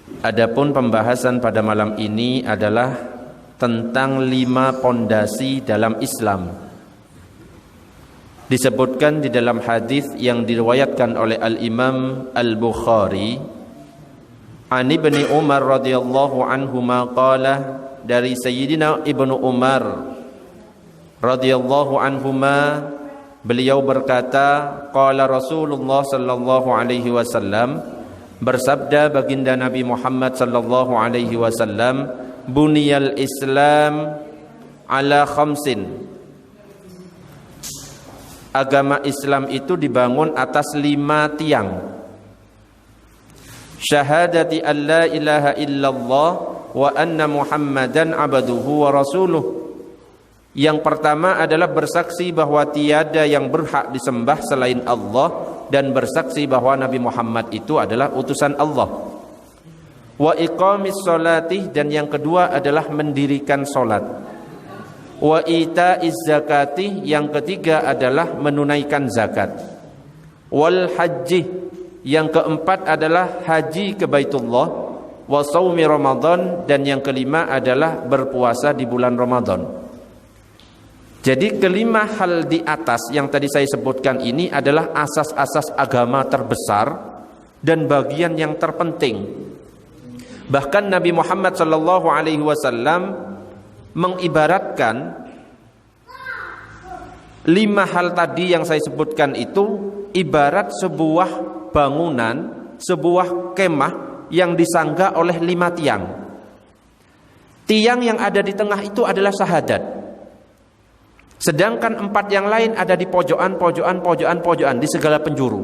Adapun pembahasan pada malam ini adalah tentang 5 pondasi dalam Islam. Disebutkan di dalam hadis yang diriwayatkan oleh Al-Imam Al-Bukhari, An Ibni Umar radhiyallahu anhuma qala, dari Sayyidina Ibnu Umar radhiyallahu anhuma, beliau berkata, qala Rasulullah sallallahu alaihi wasallam, bersabda baginda Nabi Muhammad sallallahu alaihi wasallam, buniyal Islam ala khamsin. Agama Islam itu dibangun atas 5 tiang. Syahadati an la ilaha illallah wa anna Muhammadan abduhu wa rasuluh. Yang pertama adalah bersaksi bahwa tiada yang berhak disembah selain Allah, dan bersaksi bahwa Nabi Muhammad itu adalah utusan Allah. Wa iqamis sholati, dan yang kedua adalah mendirikan salat. Wa itaiz zakati, yang ketiga adalah menunaikan zakat. Wal haji, yang keempat adalah haji ke Baitullah. Wa shaumi Ramadan, dan yang kelima adalah berpuasa di bulan Ramadan. Jadi kelima hal di atas yang tadi saya sebutkan ini adalah asas-asas agama terbesar dan bagian yang terpenting. Bahkan Nabi Muhammad sallallahu alaihi wasallam mengibaratkan 5 hal tadi yang saya sebutkan itu ibarat sebuah bangunan, sebuah kemah yang disangga oleh 5 tiang. Tiang yang ada di tengah itu adalah syahadat. Sedangkan 4 yang lain ada di pojokan di segala penjuru.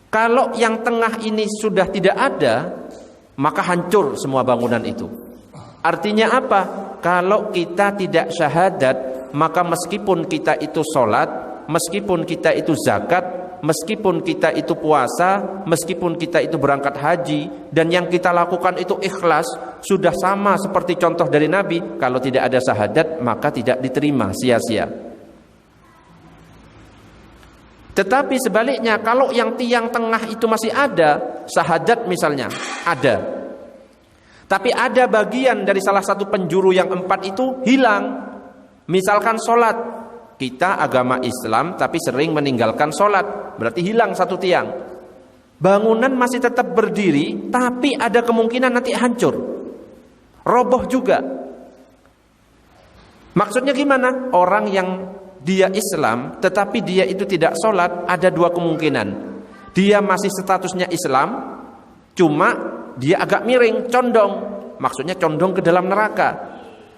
Kalau yang tengah ini sudah tidak ada, maka hancur semua bangunan itu. Artinya apa? Kalau kita tidak syahadat, maka meskipun kita itu sholat, meskipun kita itu zakat, meskipun kita itu puasa, meskipun kita itu berangkat haji, dan yang kita lakukan itu ikhlas, sudah sama seperti contoh dari Nabi. Kalau tidak ada syahadat, maka tidak diterima, sia-sia. Tetapi sebaliknya, kalau yang tiang tengah itu masih ada, syahadat misalnya ada, tapi ada bagian dari salah satu penjuru yang 4 itu hilang. Misalkan sholat, kita agama Islam tapi sering meninggalkan sholat, berarti hilang 1 tiang. Bangunan masih tetap berdiri, tapi ada kemungkinan nanti hancur, roboh juga. Maksudnya gimana? Orang yang dia Islam tetapi dia itu tidak sholat, ada 2 kemungkinan. Dia masih statusnya Islam, cuma dia agak miring, condong, maksudnya condong ke dalam neraka.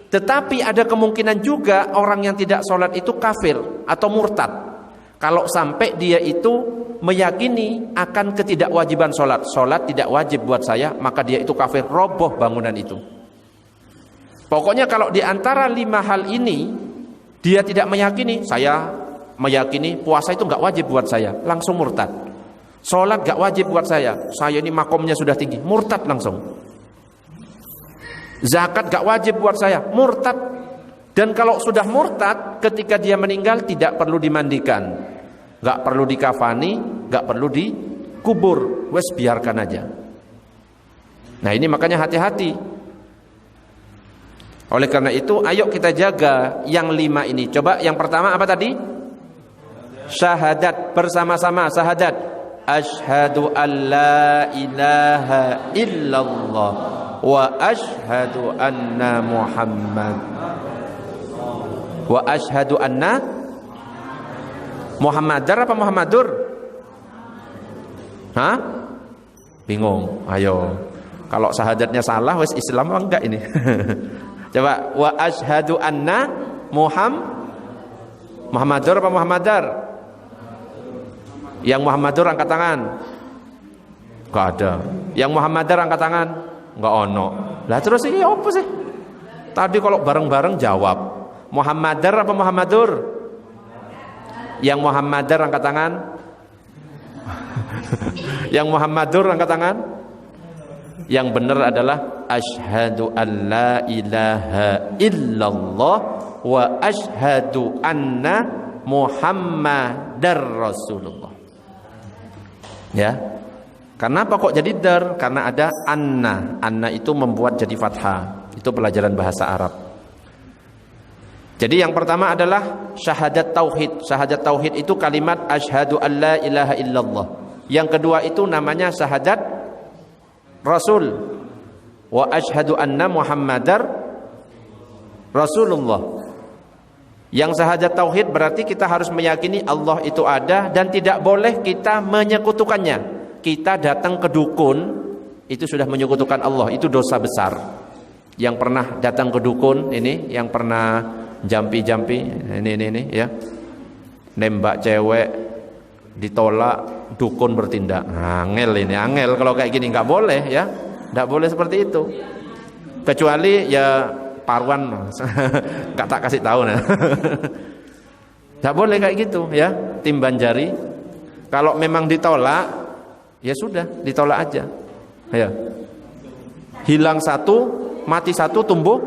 Tetapi ada kemungkinan juga orang yang tidak sholat itu kafir atau murtad. Kalau sampai dia itu meyakini akan ketidakwajiban sholat, sholat tidak wajib buat saya, maka dia itu kafir, roboh bangunan itu. Pokoknya kalau di antara 5 hal ini dia tidak meyakini, saya meyakini puasa itu gak wajib buat saya, langsung murtad. Sholat gak wajib buat saya ini makomnya sudah tinggi, murtad langsung. Zakat gak wajib buat saya, murtad. Dan kalau sudah murtad, ketika dia meninggal tidak perlu dimandikan, gak perlu dikafani, gak perlu dikubur, wes biarkan aja. Nah ini makanya hati-hati. Oleh karena itu ayo kita jaga yang 5 ini. Coba yang pertama apa tadi? Syahadat, bersama-sama syahadat. Asyhadu an la ilaha illallah wa asyhadu anna Muhammad wa asyhadu anna Muhammadar apa Muhammadur? Hah? Bingung. Ayo. Kalau syahadatnya salah wes Islam apa enggak ini? Coba wa asyhadu anna Muhammadur apa Muhammadar? Yang Muhammadur angkat tangan. Enggak ada. Yang Muhammadar angkat tangan. Enggak ono. Lah terus ini apa sih? Tadi kalau bareng-bareng jawab. Muhammadar apa Muhammadur? Yang Muhammadar angkat tangan. Yang Muhammadur angkat tangan. Yang benar adalah asyhadu an la ilaha illallah wa asyhadu anna Muhammadar Rasulullah. Ya. Karena apa kok jadi dar? Karena ada anna. Anna itu membuat jadi fathah. Itu pelajaran bahasa Arab. Jadi yang pertama adalah syahadat tauhid. Syahadat tauhid itu kalimat asyhadu an la ilaha illallah. Yang kedua itu namanya syahadat rasul. Wa asyhadu anna muhammadar rasulullah. Yang syahadat tauhid berarti kita harus meyakini Allah itu ada dan tidak boleh kita menyekutukannya. Kita datang ke dukun itu sudah menyekutukan Allah, itu dosa besar. Yang pernah datang ke dukun ini, yang pernah jampi-jampi ini ya, nembak cewek ditolak, dukun bertindak. Angel ini, angel kalau kayak gini nggak boleh ya, nggak boleh seperti itu. Kecuali ya paruan, nggak tak kasih tahu nah. Nggak boleh kayak gitu ya, timban jari. Kalau memang ditolak, ya sudah ditolak aja. Ya. Hilang satu, mati satu, tumbuh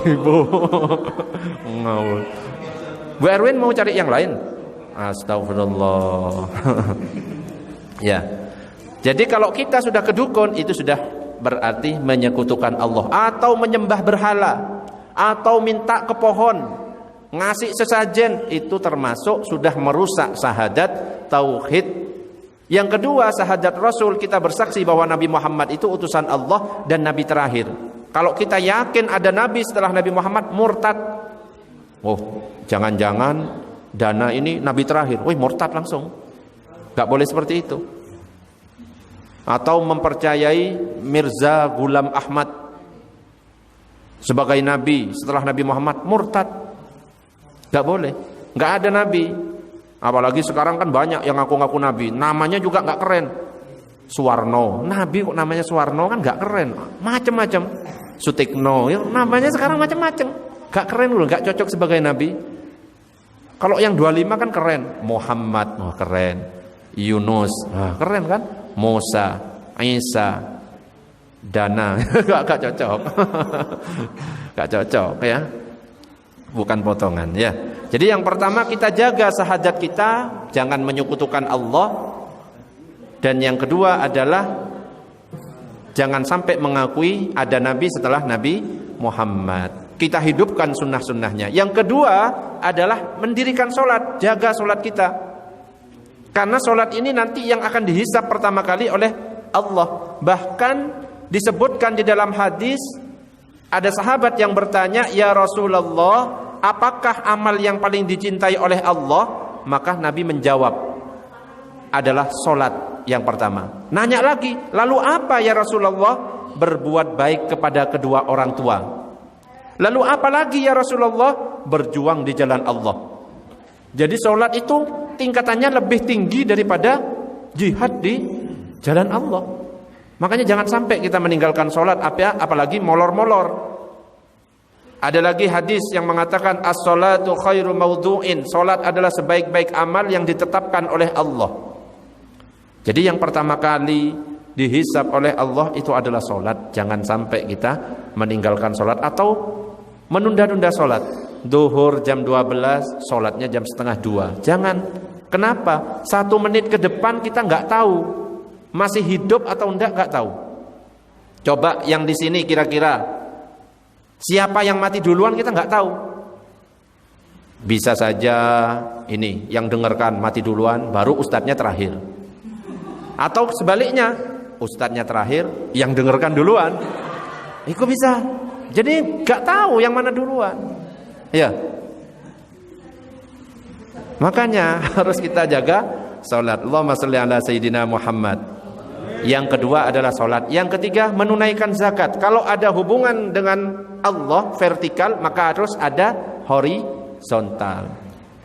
1000. Ngawur. Bu Erwin mau cari yang lain? Astagfirullah. Ya. Jadi kalau kita sudah ke dukun itu sudah berarti menyekutukan Allah atau menyembah berhala atau minta ke pohon, ngasih sesajen, itu termasuk sudah merusak syahadat tauhid. Yang kedua, syahadat Rasul, kita bersaksi bahwa Nabi Muhammad itu utusan Allah dan Nabi terakhir. Kalau kita yakin ada Nabi setelah Nabi Muhammad, murtad. Oh, jangan-jangan Dana ini Nabi terakhir. Wih, murtad langsung. Gak boleh seperti itu. Atau mempercayai Mirza Ghulam Ahmad sebagai Nabi setelah Nabi Muhammad, murtad. Gak boleh. Gak ada Nabi. Apalagi sekarang kan banyak yang ngaku-ngaku Nabi, namanya juga nggak keren. Suwarno, Nabi kok namanya Suwarno, kan nggak keren. Macem-macem. Sutikno, ya, namanya sekarang macem-macem. Nggak keren loh, nggak cocok sebagai Nabi. Kalau yang 25 kan keren. Muhammad, oh keren. Yunus, keren kan. Musa, Isa, Dana, nggak cocok. Nggak cocok ya. Bukan potongan ya. Jadi yang pertama kita jaga syahadat kita, jangan menyekutukan Allah. Dan yang kedua adalah jangan sampai mengakui ada Nabi setelah Nabi Muhammad. Kita hidupkan sunnah-sunnahnya. Yang kedua adalah mendirikan sholat, jaga sholat kita. Karena sholat ini nanti yang akan dihisab pertama kali oleh Allah. Bahkan disebutkan di dalam hadis, ada sahabat yang bertanya, ya Rasulullah, apakah amal yang paling dicintai oleh Allah? Maka Nabi menjawab, adalah sholat yang pertama. Nanya lagi, lalu apa ya Rasulullah? Berbuat baik kepada kedua orang tua. Lalu apa lagi ya Rasulullah? Berjuang di jalan Allah. Jadi sholat itu tingkatannya lebih tinggi daripada jihad di jalan Allah. Makanya jangan sampai kita meninggalkan sholat, apalagi molor-molor. Ada lagi hadis yang mengatakan as-salatu khairu mawdu'in. Sholat adalah sebaik-baik amal yang ditetapkan oleh Allah. Jadi yang pertama kali dihisab oleh Allah itu adalah sholat. Jangan sampai kita meninggalkan sholat atau menunda-nunda sholat. Duhur jam 12, sholatnya jam 1:30. Jangan. Kenapa? 1 menit ke depan kita nggak tahu masih hidup atau nggak tahu. Coba yang di sini kira-kira siapa yang mati duluan kita nggak tahu. Bisa saja ini yang dengarkan mati duluan, baru ustadznya terakhir. Atau sebaliknya, ustadznya terakhir, yang dengarkan duluan. Itu bisa. Jadi nggak tahu yang mana duluan. Ya. Makanya harus kita jaga salat. Allahumma shalli ala sayyidina Muhammad. Yang kedua adalah salat. Yang ketiga menunaikan zakat. Kalau ada hubungan dengan Allah vertikal, maka harus ada horizontal.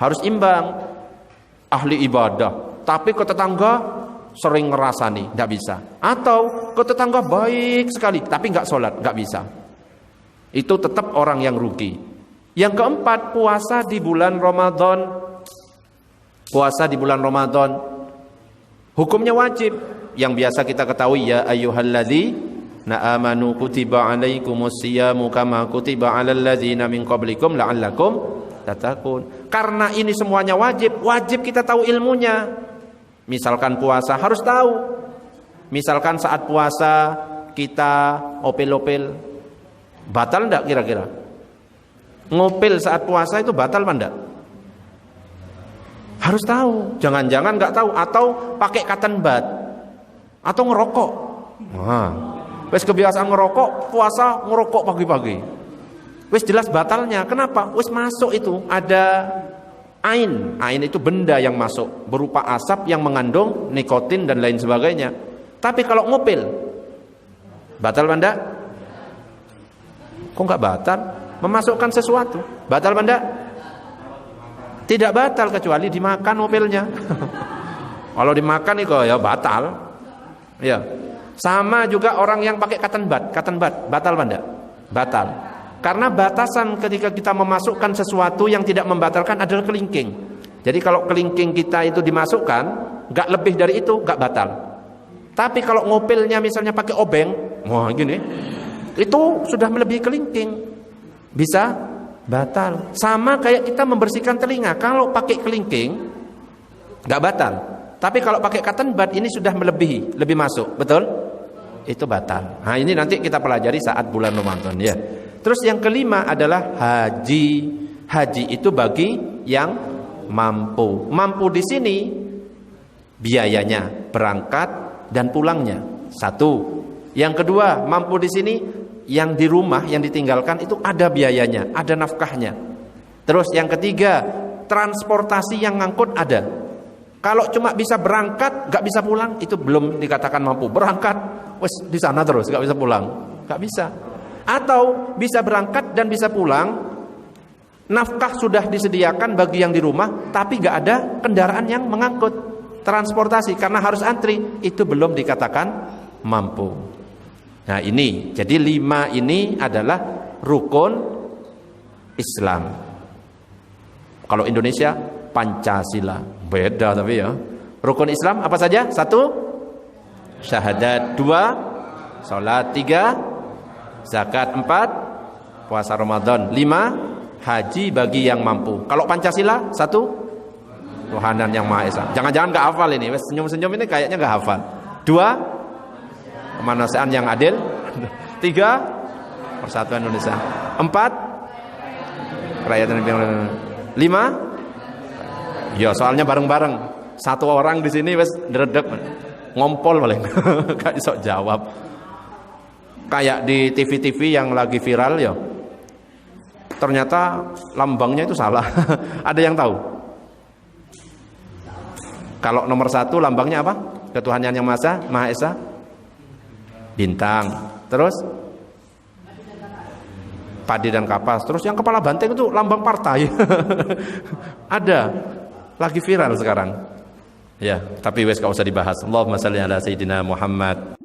Harus imbang. Ahli ibadah, tapi ke tetangga sering ngerasani, tidak bisa. Atau ke tetangga baik sekali, tapi nggak sholat, nggak bisa. Itu tetap orang yang rugi. Yang keempat, puasa di bulan Ramadan. Puasa di bulan Ramadan hukumnya wajib. Yang biasa kita ketahui, ya ayyuhalladzina amanu kutiba alaikumusyiyamu kama kutiba alal ladzina min qablikum la'allakum tattaqun. Karena ini semuanya wajib, wajib kita tahu ilmunya. Misalkan puasa harus tahu. Misalkan saat puasa kita opil-opil, batal enggak kira-kira? Ngopil saat puasa itu batal apa enggak? Harus tahu. Jangan-jangan enggak tahu, atau pakai cotton bud, atau ngerokok. Nah, wis kebiasaan ngerokok, puasa ngerokok pagi-pagi. Wis jelas batalnya. Kenapa? Wis masuk itu ada ain. Ain itu benda yang masuk berupa asap yang mengandung nikotin dan lain sebagainya. Tapi kalau ngopil, batal apa enggak? Kok enggak batal? Memasukkan sesuatu. Batal apa enggak? Tidak batal kecuali dimakan ngopilnya. Kalau dimakan itu ya batal. Ya. Sama juga orang yang pakai cotton bud, batal apa enggak? Batal. Karena batasan ketika kita memasukkan sesuatu yang tidak membatalkan adalah kelingking. Jadi kalau kelingking kita itu dimasukkan, enggak lebih dari itu, enggak batal. Tapi kalau ngopilnya misalnya pakai obeng, wah gini, itu sudah melebihi kelingking, bisa batal. Sama kayak kita membersihkan telinga, kalau pakai kelingking enggak batal. Tapi kalau pakai cotton bud ini sudah melebihi, lebih masuk, betul? Itu batal. Nah ini nanti kita pelajari saat bulan Ramadan ya. Terus yang kelima adalah haji. Haji itu bagi yang mampu. Mampu di sini biayanya, berangkat dan pulangnya. Satu. Yang kedua, mampu di sini yang di rumah yang ditinggalkan itu ada biayanya, ada nafkahnya. Terus yang ketiga, transportasi yang ngangkut ada. Kalau cuma bisa berangkat, nggak bisa pulang, itu belum dikatakan mampu. Berangkat, wes di sana terus, nggak bisa pulang, nggak bisa. Atau bisa berangkat dan bisa pulang, nafkah sudah disediakan bagi yang di rumah, tapi nggak ada kendaraan yang mengangkut transportasi karena harus antri, itu belum dikatakan mampu. Nah ini, jadi 5 ini adalah rukun Islam. Kalau Indonesia Pancasila, beda tapi ya. Rukun Islam apa saja? 1, syahadat. 2, salat. 3, zakat. 4, puasa Ramadan. 5, haji bagi yang mampu. Kalau Pancasila 1, Tuhanan yang Maha Esa. Jangan-jangan nggak hafal ini. Senyum-senyum ini kayaknya nggak hafal. 2, kemanusiaan yang adil. 3, persatuan Indonesia. 4, kerakyatan. 5, ya soalnya bareng-bareng. Satu orang di sini wes ndredeg ngompol paling. Gak iso jawab. Kayak di TV-TV yang lagi viral ya. Ternyata lambangnya itu salah. Ada yang tahu? Kalau nomor 1 lambangnya apa? Ketuhanan yang Maha Esa. Bintang. Terus padi dan kapas. Terus yang kepala banteng itu lambang partai. Ada. Lagi viral sekarang. Ya, tapi wes gak usah dibahas. Allahumma shalli ala sayyidina Muhammad.